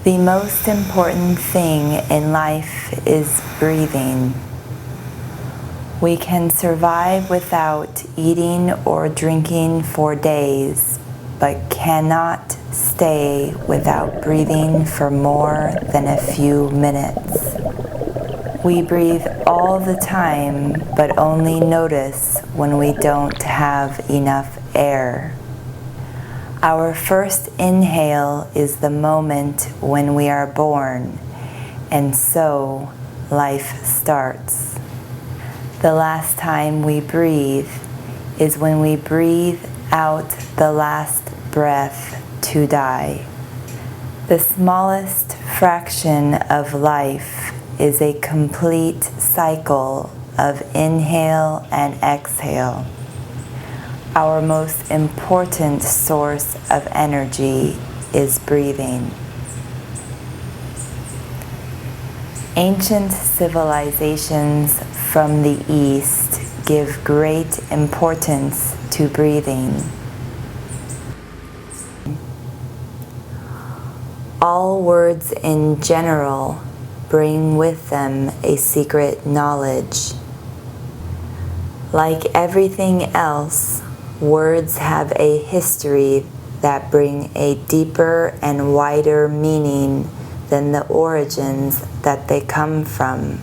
The most important thing in life is breathing. We can survive without eating or drinking for days, but cannot stay without breathing for more than a few minutes. We breathe all the time, but only notice when we don't have enough air. Our first inhale is the moment when we are born, and so life starts. The last time we breathe is when we breathe out the last breath to die. The smallest fraction of life is a complete cycle of inhale and exhale. Our most important source of energy is breathing. Ancient civilizations from the East give great importance to breathing. All words in general bring with them a secret knowledge. Like everything else, words have a history that bring a deeper and wider meaning than the origins that they come from.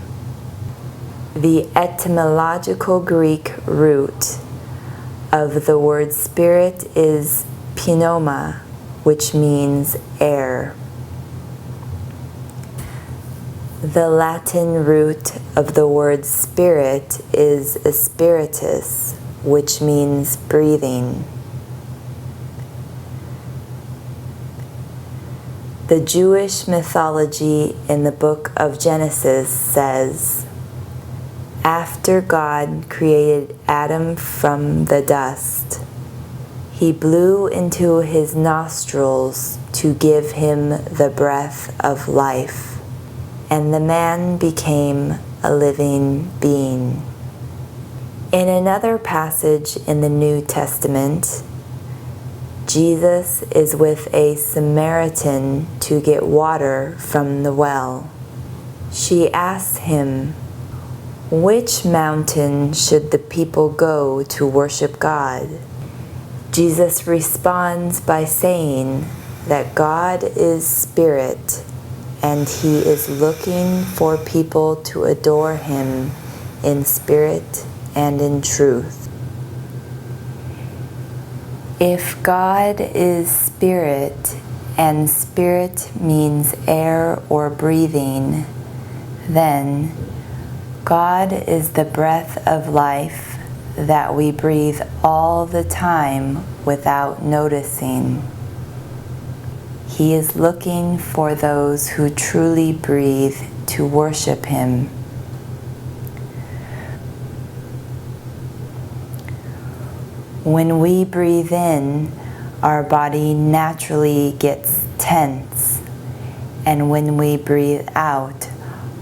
The etymological Greek root of the word spirit is pneuma, which means air. The Latin root of the word spirit is spiritus, which means breathing. The Jewish mythology in the book of Genesis says, after God created Adam from the dust, he blew into his nostrils to give him the breath of life, and the man became a living being. In another passage in the New Testament, Jesus is with a Samaritan to get water from the well. She asks him, "Which mountain should the people go to worship God?" Jesus responds by saying that God is spirit, and he is looking for people to adore him in spirit and in truth. If God is spirit, and spirit means air or breathing, then God is the breath of life that we breathe all the time without noticing. He is looking for those who truly breathe to worship him. When we breathe in, our body naturally gets tense, and when we breathe out,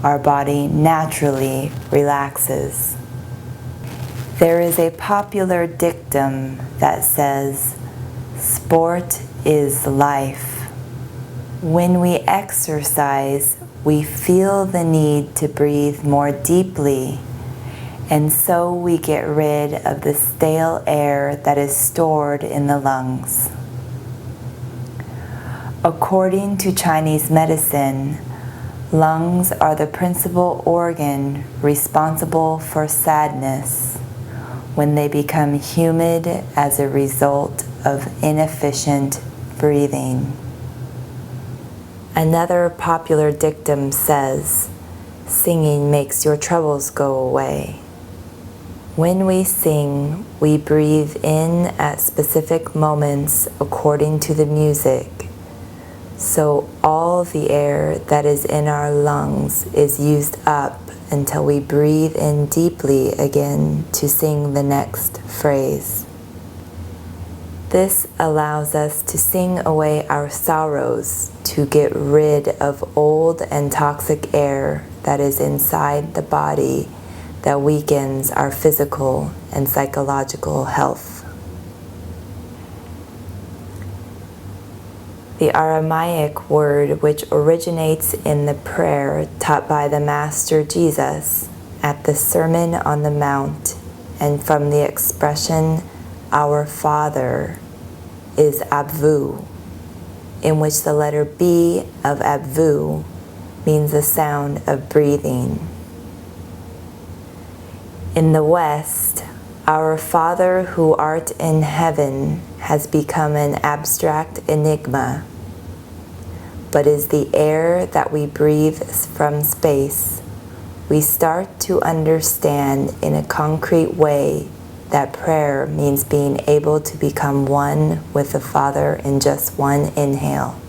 our body naturally relaxes. There is a popular dictum that says, "Sport is life." When we exercise, we feel the need to breathe more deeply, and so we get rid of the stale air that is stored in the lungs. According to Chinese medicine, lungs are the principal organ responsible for sadness when they become humid as a result of inefficient breathing. Another popular dictum says, "Singing makes your troubles go away." When we sing, we breathe in at specific moments according to the music, so all the air that is in our lungs is used up until we breathe in deeply again to sing the next phrase. This allows us to sing away our sorrows, to get rid of old and toxic air that is inside the body that weakens our physical and psychological health. the Aramaic word which originates in the prayer taught by the Master Jesus at the Sermon on the Mount, and from the expression Our Father, is Abvu, in which the letter B of Abvu means the sound of breathing. In the West, Our Father who art in heaven has become an abstract enigma, but is the air that we breathe from space. We start to understand in a concrete way that prayer means being able to become one with the Father in just one inhale.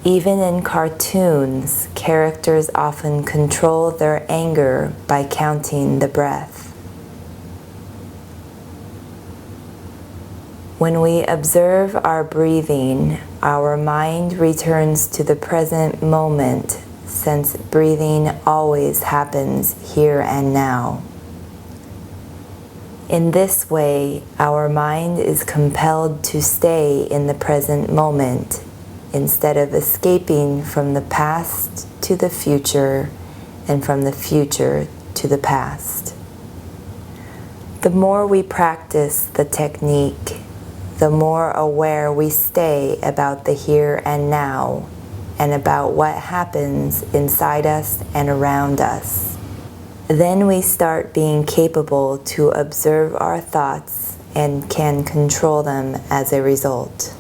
Even in cartoons, characters often control their anger by counting the breath. When we observe our breathing, our mind returns to the present moment, since breathing always happens here and now. In this way, our mind is compelled to stay in the present moment, instead of escaping from the past to the future and from the future to the past. The more we practice the technique, the more aware we stay about the here and now and about what happens inside us and around us. Then we start being capable to observe our thoughts and can control them as a result.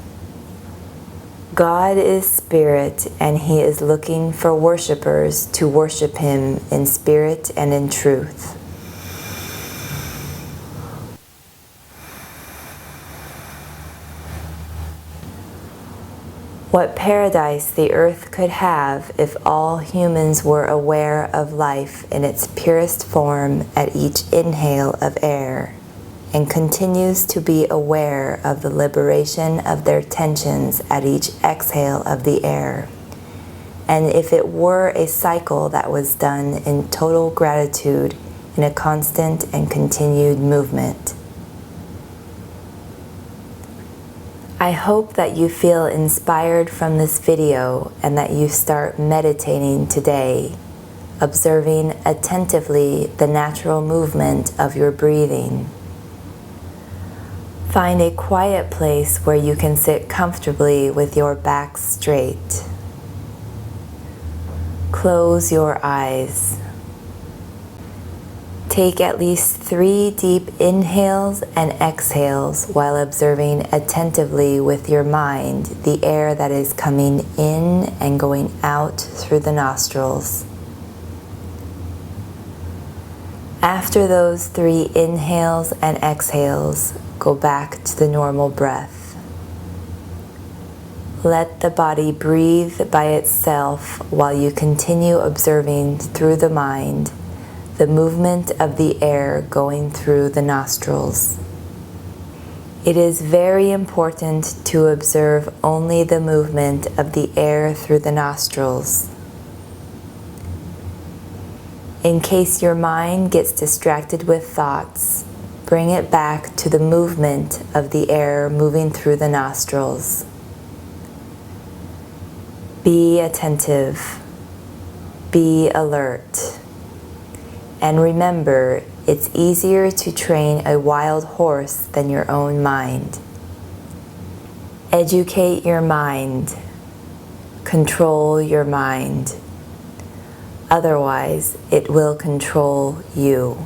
God is spirit, and He is looking for worshipers to worship Him in spirit and in truth. What paradise the earth could have if all humans were aware of life in its purest form at each inhale of air, and continues to be aware of the liberation of their tensions at each exhale of the air. And if it were a cycle that was done in total gratitude in a constant and continued movement. I hope that you feel inspired from this video and that you start meditating today, observing attentively the natural movement of your breathing. Find a quiet place where you can sit comfortably with your back straight. Close your eyes. Take at least 3 deep inhales and exhales while observing attentively with your mind the air that is coming in and going out through the nostrils. After those 3 inhales and exhales, go back to the normal breath. Let the body breathe by itself while you continue observing through the mind the movement of the air going through the nostrils. It is very important to observe only the movement of the air through the nostrils. In case your mind gets distracted with thoughts, bring it back to the movement of the air moving through the nostrils. Be attentive. Be alert. And remember, it's easier to train a wild horse than your own mind. Educate your mind. Control your mind. Otherwise, it will control you.